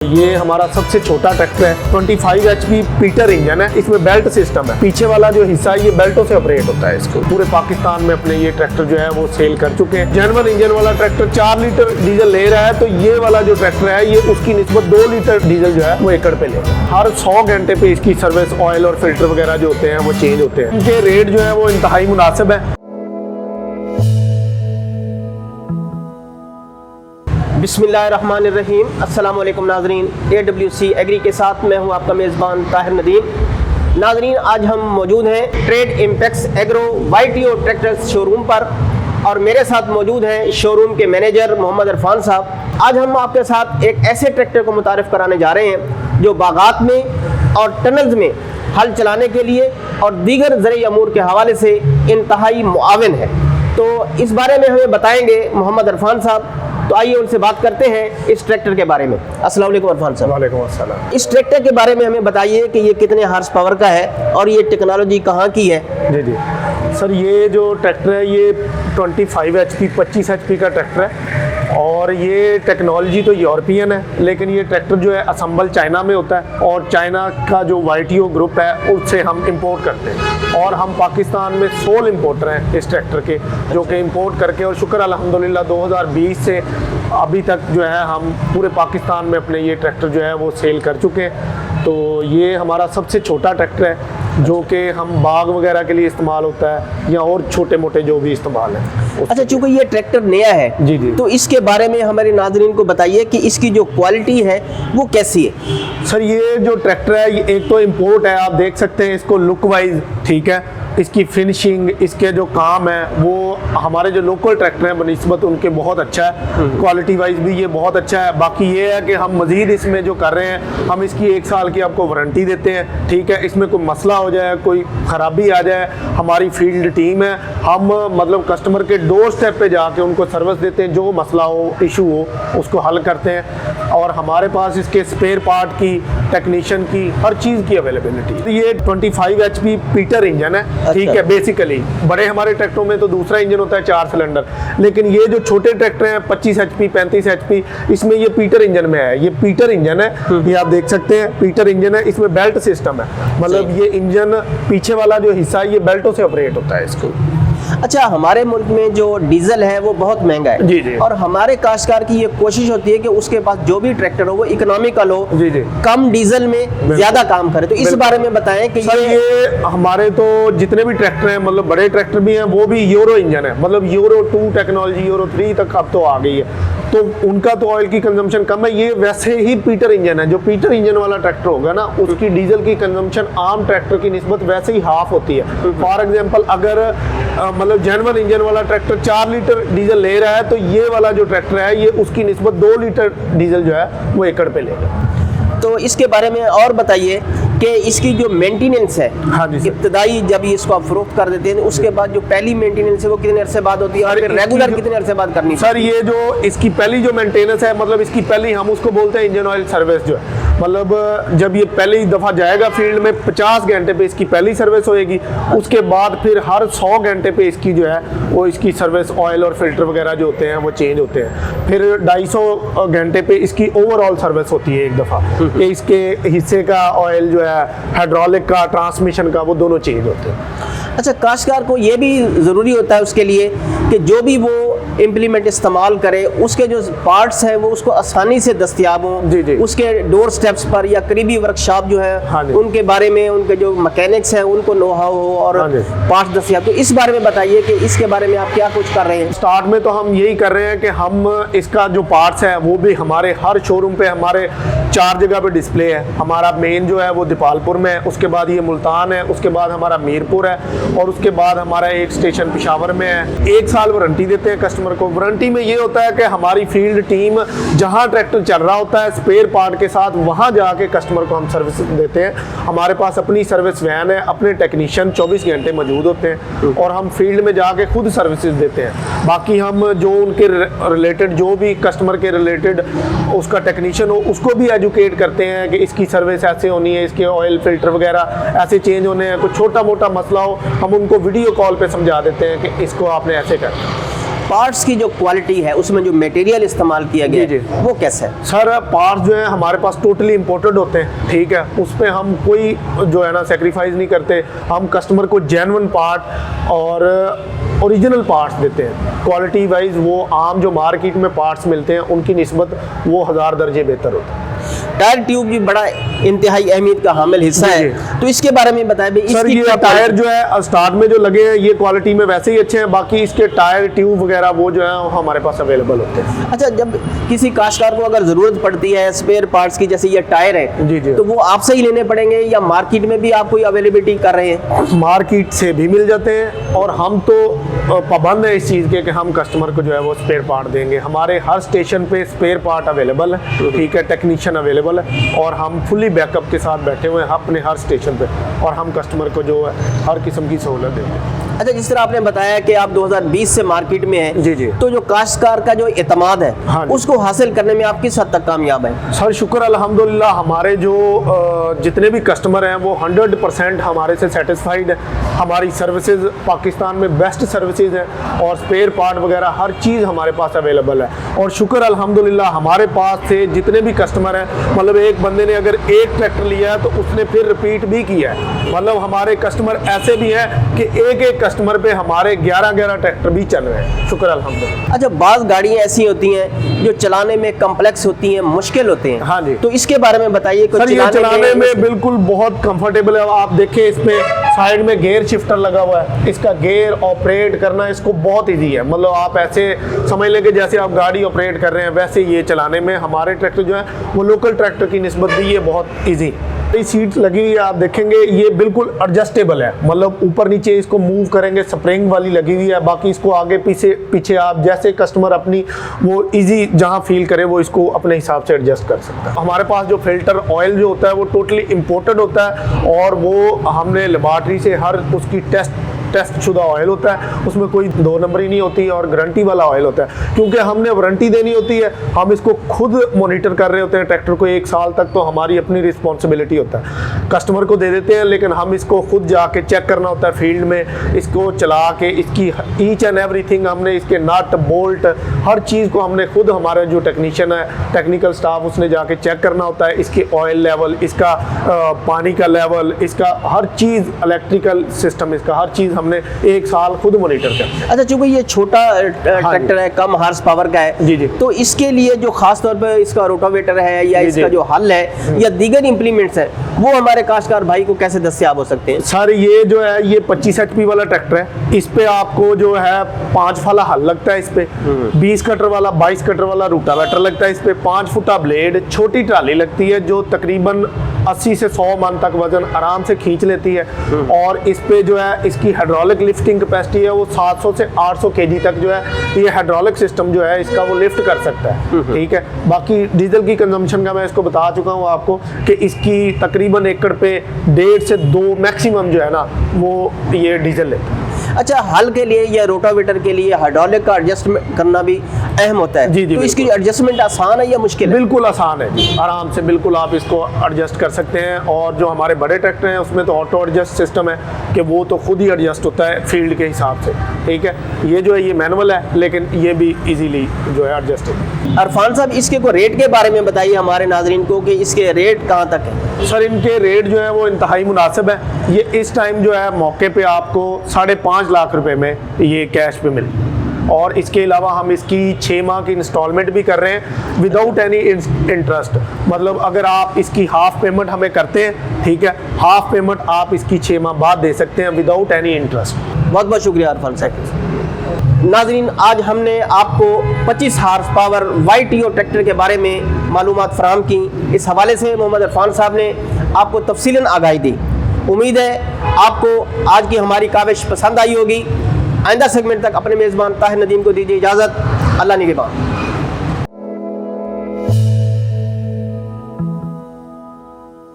ये हमारा सबसे छोटा ट्रैक्टर है। 25 HP पीटर इंजन है। इसमें बेल्ट सिस्टम है। पीछे वाला जो हिस्सा है ये बेल्टों से ऑपरेट होता है। इसको पूरे पाकिस्तान में अपने ये ट्रैक्टर जो है वो सेल कर चुके हैं। जेनवन इंजन वाला ट्रैक्टर 4 लीटर डीजल ले रहा है, तो ये वाला जो ट्रैक्टर है ये उसकी निस्बत 2 लीटर डीजल जो है वो एकड़ पे लेगा। हर 100 घंटे पे इसकी सर्विस, ऑयल और फिल्टर वगैरह जो होते हैं वो चेंज होते हैं। इनके रेट जो है वो इंतहाई मुनासिब है। बिस्मिल्लाहिर्रहमानिर्रहीम। अस्सलाम वालेकुम नाज़रीन, AWC एग्री के साथ मैं हूं आपका मेज़बान ताहिर नदीम। नाज़रीन, आज हम मौजूद हैं trade Impex agro YTO tractors showroom पर और मेरे साथ मौजूद हैं शोरूम के मैनेजर मोहम्मद इरफान साहब। आज हम आपके साथ एक ऐसे ट्रैक्टर को मुतारिफ़ कराने जा रहे हैं जो बागात में और टनल्स में हल चलाने के लिए और दीगर ज़रूरी अमूर के हवाले से इंतहाई मुआविन है। तो इस बारे में हमें बताएंगे मोहम्मद इरफान साहब। तो आइए उनसे बात करते हैं इस ट्रैक्टर के बारे में। अस्सलाम वालेकुम इरफान साहब। वालेकुम अस्सलाम। इस ट्रैक्टर के बारे में हमें बताइए कि ये कितने हार्स पावर का है और ये टेक्नोलॉजी कहाँ की है? जी जी सर, ये जो ट्रैक्टर है ये 25 HP 25 HP का ट्रैक्टर है और ये टेक्नोलॉजी तो यूरोपियन है, लेकिन ये ट्रैक्टर जो है असम्बल चाइना में होता है और चाइना का जो YTO ग्रुप है उससे हम इंपोर्ट करते हैं और हम पाकिस्तान में सोल इंपोर्टर हैं इस ट्रैक्टर के, जो कि इंपोर्ट करके और शुक्र अल्हम्दुलिल्लाह 2020 से अभी तक जो है हम पूरे पाकिस्तान में अपने ये ट्रैक्टर जो है वो सेल कर चुके हैं। तो ये हमारा सबसे छोटा ट्रैक्टर है जो कि हम बाग वगैरह के लिए इस्तेमाल होता है या और छोटे मोटे जो भी इस्तेमाल है। अच्छा, चूंकि ये ट्रैक्टर नया है जी जी, तो इसके बारे में हमारे नाज़रीन को बताइए कि इसकी जो क्वालिटी है वो कैसी है? सर, ये जो ट्रैक्टर है ये एक तो इंपोर्ट है, आप देख सकते हैं इसको लुक वाइज, ठीक है, इसकी फिनिशिंग, इसके जो काम है वो हमारे जो लोकल ट्रैक्टर हैं बनिस्बत उनके बहुत अच्छा है। क्वालिटी वाइज भी ये बहुत अच्छा है। बाकी ये है कि हम मज़ीद इसमें जो कर रहे हैं, हम इसकी 1 साल की आपको वारंटी देते हैं, ठीक है। इसमें कोई मसला हो जाए, कोई ख़राबी आ जाए, हमारी फील्ड टीम है, हम मतलब कस्टमर के डोर स्टेप पे जाके उनको सर्विस देते हैं, जो मसला हो, इशू हो, उसको हल करते हैं। और हमारे पास इसके स्पेयर पार्ट की, टेक्नीशियन की, हर चीज़ की अवेलेबिलिटी। ये 25 HP पीटर इंजन है, ठीक है। बेसिकली बड़े हमारे ट्रैक्टरों में तो दूसरा इंजन होता है 4 सिलेंडर, लेकिन ये जो छोटे ट्रैक्टर हैं 25 HP 35 HP, इसमें ये पीटर इंजन में है। ये पीटर इंजन है, ये आप देख सकते हैं, पीटर इंजन है। इसमें बेल्ट सिस्टम है, मतलब ये इंजन पीछे वाला जो हिस्सा है ये बेल्टों से ऑपरेट होता है इसको। अच्छा, हमारे मुल्क में जो डीजल है वो बहुत महंगा है जी जी, और हमारे काश्तकार की ये कोशिश होती है कि उसके पास जो भी ट्रैक्टर हो वो इकोनॉमिकल हो, जी जी, कम डीजल में ज्यादा काम करे। तो इस बारे में बताएं कि सर ये हमारे तो जितने भी ट्रैक्टर हैं, मतलब बड़े ट्रैक्टर भी हैं, वो भी यूरो इंजन है, मतलब यूरो 2 टेक्नोलॉजी, यूरो 3 तक अब तो आ गई है, तो उनका तो ऑयल की कंजम्पशन कम है। ये वैसे ही पीटर इंजन है। जो पीटर इंजन वाला ट्रैक्टर होगा ना, उसकी डीजल की कंजम्पशन आम ट्रैक्टर की निस्बत वैसे ही हाफ होती है। फॉर एग्जांपल, अगर मतलब जेनवन इंजन वाला ट्रैक्टर 4 लीटर डीजल ले रहा है, तो ये वाला जो ट्रैक्टर है ये उसकी निस्बत 2 लीटर डीजल जो है वो एकड़ पे लेगा। तो इसके बारे में और बताइए कि इसकी जो मेंटेनेंस है, हाँ जी, इब्तदाई जब इसको आप फरोख्त कर देते हैं उसके बाद जो पहली मेंटेनेंस है वो कितने अरसे बाद होती है और फिर रेगुलर कितने अरसे बाद करनी? सर ये जो इसकी पहली जो मेंटेनेंस है, मतलब इसकी पहली, हम उसको बोलते हैं इंजन ऑयल सर्विस जो है, मतलब जब ये पहली दफ़ा जाएगा फील्ड में 50 घंटे पे इसकी पहली सर्विस होएगी। उसके बाद फिर हर 100 घंटे पे इसकी जो है वो इसकी सर्विस, ऑयल और फिल्टर वगैरह जो होते हैं वो चेंज होते हैं। फिर 250 घंटे पे इसकी ओवरऑल सर्विस होती है एक दफ़ा, कि इसके हिस्से का ऑयल जो है, हाइड्रोलिक का, ट्रांसमिशन का, वो दोनों चेंज होते हैं। अच्छा, काश्तकार को ये भी ज़रूरी होता है उसके लिए कि जो भी वो इम्प्लीमेंट इस्तेमाल करे उसके जो पार्ट्स हैं वो उसको आसानी से दस्तियाब हों। जी जी, उसके डोर स्टेप्स पर या करीबी वर्कशॉप जो है, हाँ उनके बारे में, उनके जो मैकेनिक्स हैं उनको नो हाउ हो और हाँ पार्ट्स दस्तियाब। तो इस बारे में बताइए कि इसके बारे में आप क्या कुछ कर रहे हैं? स्टार्ट में तो हम यही कर रहे हैं कि हम इसका जो पार्ट्स है वो भी हमारे हर शोरूम पे, हमारे 4 जगह पे डिस्प्ले है। हमारा मेन जो है वो दीपालपुर में है, उसके बाद ये मुल्तान है, उसके बाद हमारा मीरपुर है और उसके बाद हमारा एक स्टेशन पेशावर में है। 1 साल वारंटी देते हैं कस्टमर को। वारंटी में ये होता है कि हमारी फील्ड टीम जहां ट्रैक्टर चल रहा होता है स्पेयर पार्ट के साथ, वहां जाके कस्टमर को हम सर्विस देते हैं। हमारे पास अपनी सर्विस वैन है, अपने टेक्नीशियन 24 घंटे मौजूद होते हैं और हम फील्ड में जाके खुद सर्विसेज देते हैं। बाकी हम जो उनके रिलेटेड, जो भी कस्टमर के रिलेटेड उसका टेक्नीशियन हो, उसको भी एजुकेट करते हैं कि इसकी सर्विस ऐसे होनी है, इसके ऑयल फिल्टर वगैरह ऐसे चेंज होने हैं। कुछ छोटा मोटा मसला हो, हम उनको वीडियो कॉल पे समझा देते हैं कि इसको आपने ऐसे करना है। पार्ट्स की जो क्वालिटी है, उसमें जो मटेरियल इस्तेमाल किया गया जी, है, वो कैसा है? सर पार्ट्स जो है हमारे पास टोटली इंपोर्टेड होते हैं, ठीक है। उस पर हम कोई जो है ना सेक्रीफाइस नहीं करते। हम कस्टमर को जेन्युइन पार्ट और ओरिजिनल पार्ट्स देते हैं। क्वालिटी वाइज वो आम जो मार्केट में पार्ट्स मिलते हैं उनकी निस्बत वो 1000 दर्जे बेहतर होता है। टायर ट्यूब भी बड़ा इंतहाई अहमियत का हामिल हिस्सा जी, है, तो इसके बारे में बताएं भाई। सर इसकी ये क्या टायर जो है स्टार्ट में जो लगे हैं ये क्वालिटी में वैसे ही अच्छे हैं, बाकी इसके टायर ट्यूब वगैरह वो जो है वो हमारे पास अवेलेबल होते हैं। अच्छा, जब किसी काश्तकार को अगर जरूरत पड़ती है स्पेयर पार्ट्स की, जैसे ये टायर है, जी, जी। तो वो आपसे ही लेने पड़ेंगे या मार्केट में भी आप कोई अवेलेबिलिटी कर रहे हैं? मार्केट से भी मिल जाते हैं और हम तो पाबंद है इस चीज़ के कि हम कस्टमर को जो है वो स्पेयर पार्ट देंगे। हमारे हर स्टेशन पे स्पेयर पार्ट अवेलेबल है, ठीक है, टेक्नीशियन अवेलेबल है और हम फुली बैकअप के साथ बैठे हुए हैं अपने हर स्टेशन पे और हम कस्टमर को जो है हर किस्म की सहूलत देते हैं। अच्छा, जिस तरह आपने बताया कि आप 2020 से मार्केट में हैं, जी, जी। तो जो काश्तकार का जो एतमाद है, हाँ जी। उसको हासिल करने में आप किस हद तक कामयाब हैं? सर शुक्र अल्हम्दुलिल्लाह, हमारे जो जितने भी कस्टमर हैं वो 100% हमारे से सेटिस्फाइड है। हमारी सर्विसेज पाकिस्तान में बेस्ट सर्विसेज है और स्पेयर पार्ट वगैरह हर चीज़ हमारे पास अवेलेबल है। और शुक्र अल्हम्दुलिल्लाह हमारे पास से जितने भी कस्टमर हैं, मतलब एक बंदे ने अगर एक ट्रैक्टर लिया है तो उसने फिर रिपीट भी किया है। मतलब हमारे कस्टमर ऐसे भी हैं कि एक कस्टमर पे हमारे 11 ट्रैक्टर भी चल रहे हैं, शुक्र अल्हम्दुलिल्लाह। अच्छा, बाज़ गाड़ियाँ ऐसी होती हैं जो चलाने में कम्प्लेक्स होती हैं, मुश्किल होते हैं। हाँ जी। तो इसके बारे में बताइए। सर ये चलाने में बिल्कुल बहुत कंफर्टेबल है। आप देखें इसमें साइड में गियर शिफ्टर लगा हुआ है, इसका गियर ऑपरेट करना इसको बहुत इजी है। मतलब आप ऐसे समझ लें कि जैसे आप गाड़ी ऑपरेट कर रहे हैं वैसे ये चलाने में हमारे ट्रैक्टर जो है वो लोकल ट्रैक्टर की निस्बत भी ये बहुत इजी। ये सीट लगी हुई है, आप देखेंगे ये बिल्कुल एडजस्टेबल है, मतलब ऊपर नीचे इसको मूव करेंगे, स्प्रिंग वाली लगी हुई है। बाकी इसको आगे पीछे आप जैसे कस्टमर अपनी वो इजी जहां फील करे वो इसको अपने हिसाब से एडजस्ट कर सकता है। हमारे पास जो फिल्टर ऑयल जो होता है वो टोटली इंपोर्टेड होता है और वो हमने लेबॉर्ट्री से हर उसकी टेस्ट शुदा ऑयल होता है, उसमें कोई 2 नंबरी नहीं होती और गारंटी वाला ऑयल होता है। क्योंकि हमने वारंटी देनी होती है, हम इसको खुद मॉनिटर कर रहे होते हैं ट्रैक्टर को 1 साल तक, तो हमारी अपनी रिस्पॉन्सिबिलिटी होता है। कस्टमर को दे देते हैं लेकिन हम इसको खुद जाके चेक करना होता है फील्ड में, इसको चला के इसकी ईच एंड एवरीथिंग हमने इसके नट बोल्ट हर चीज़ को हमने खुद, हमारे जो टेक्नीशियन है टेक्निकल स्टाफ उसने जाके चेक करना होता है। इसके ऑयल लेवल, इसका पानी का लेवल, इसका हर चीज़, इलेक्ट्रिकल सिस्टम, इसका हर चीज़ हमने 1 साल खुद मॉनिटर करते हैं। अच्छा, चूंकि ये छोटा ट्रैक्टर है, कम हार्स पावर का है, जी, जी। तो इसके लिए जो खास तौर पर इसका रोटावेटर है या जी, इसका जी। जो हल है या दीगर इंप्लीमेंट्स है, वो हमारे काश्तकार भाई को कैसे दस्तयाब हो सकते हैं? सर ये जो है ये 25 HP वाला ट्रैक्टर है। इस पे आपको जो है 5 वाला हल लगता है, इस पे 20 कटर वाला, 22 कटर वाला रोटावेटर लगता है, इस पे 5 फुटा ब्लेड, छोटी ट्राली लगती है जो तकरीबन 80 से 100 मन तक वजन आराम से खींच लेती है। और इस पे जो है इसकी हाइड्रोलिक लिफ्टिंग कैपेसिटी है वो 700 से 800 kg तक जो है ये हाइड्रोलिक सिस्टम जो है इसका वो लिफ्ट कर सकता है, ठीक है। बाकी डीजल की कंजम्पशन का मैं इसको बता चुका हूँ आपको कि इसकी तकरीबन एकड़ पे 1.5 से 2 मैक्सिमम जो है ना वो ये डीजल लेता है। अच्छा, हल के लिए या रोटावेटर के लिए हाइड्रोलिक का एडजस्टमेंट करना भी अहम होता है। जी, जी, तो इसकी बिल्कुल। एडजस्टमेंट आसान है या मुश्किल है? बिल्कुल आसान है जी, आराम से बिल्कुल आप इसको एडजस्ट कर सकते हैं। और जो हमारे बड़े ट्रैक्टर हैं उसमें तो ऑटो एडजस्ट सिस्टम है कि वो तो खुद ही एडजस्ट होता है फील्ड के हिसाब से, ठीक है। ये जो है ये मैनुअल है लेकिन ये भी इजीली जो है एडजस्ट है। अरफान साहब, इसके को रेट के बारे में बताइए हमारे नाजरीन को कि इसके रेट कहाँ तक है? सर इनके रेट जो है वो इंतहाई मुनासिब है। ये इस टाइम जो है मौके पे आपको 5.5 लाख रुपए में ये कैश पे मिले और इसके अलावा हम इसकी 6 माह की इंस्टॉलमेंट भी कर रहे हैं विदाउट एनी इंटरेस्ट। मतलब अगर आप इसकी हाफ पेमेंट हमें करते हैं, ठीक है, हाफ पेमेंट आप इसकी 6 माह बाद दे सकते हैं विदाउट एनी इंटरेस्ट। बहुत बहुत शुक्रिया अरफान साहब। नाजरीन, आज हमने आपको 25 हार्स पावर YTO ट्रैक्टर के बारे में मालूमात फराहम की। इस हवाले से मोहम्मद इरफान साहब ने आपको तफसीलन आगाही दी। उम्मीद है आपको आज की हमारी काविश पसंद आई होगी। आइंदा सेगमेंट तक अपने मेज़बान ताहिर नदीम को दीजिए इजाज़त। अल्लाह निगहबान।